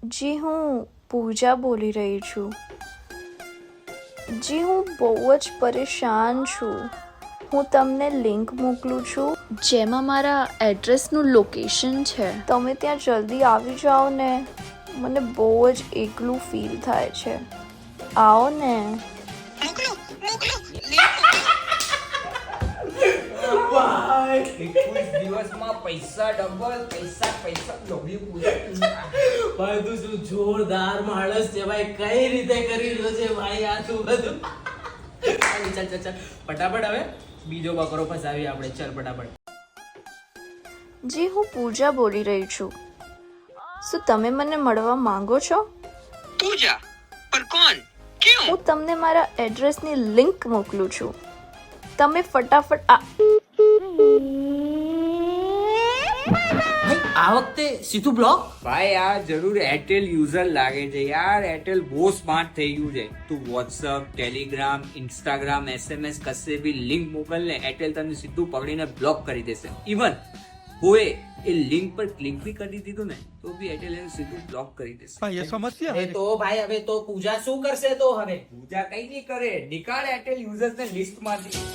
જી હું પૂજા બોલી રહી છું. જી હું બહુ જ પરેશાન છું. હું તમને લિંક મોકલું છું જેમાં મારા એડ્રેસનું લોકેશન છે. તમે ત્યાં જલ્દી આવી જાઓ ને, મને બહુ જ એકલું ફીલ થાય છે. આવો ને. ભાઈ 21 દિવસમાં પૈસા ડબલ પૈસા લોભી પૂજા. ભાઈ તું શું જોરદાર માણસ છે ભાઈ, કઈ રીતે કરી રહ્યો છે ભાઈ આ તું બધું. ચાલ ફટાફટ હવે બીજો બકરો ફસાવી આપણે. ચાલ ફટાફટ. જી હું પૂજા બોલી રહી છું. શું તમે મને મળવા માંગો છો? पूजा पर कौन क्यों? હું તમને મારા એડ્રેસની લિંક મોકલું છું. તમે ફટાફટ ભાઈ આ વખતે સીધું બ્લોક. ભાઈ આ જરૂર એરટેલ યુઝર લાગે છે યાર. એરટેલ બહુ સ્માર્ટ થઈ ગયું છે. તું વોટ્સઅપ, ટેલિગ્રામ, ઇન્સ્ટાગ્રામ, SMS કશે બી લિંક મોકલ ને, એરટેલ તને સીધું પકડીને બ્લોક કરી દેશે. ઇવન કોઈ એ લિંક પર ક્લિક બી કરી દીધું ને તો બી એરટેલ એને સીધું બ્લોક કરી દેશે. ये समस्या है। તો ભાઈ હવે તો પૂજા શું કરશે? તો હવે પૂજા કઈ નહીં કરે, નિકાળ એરટેલ યુઝર્સ ને લિસ્ટ માંથી.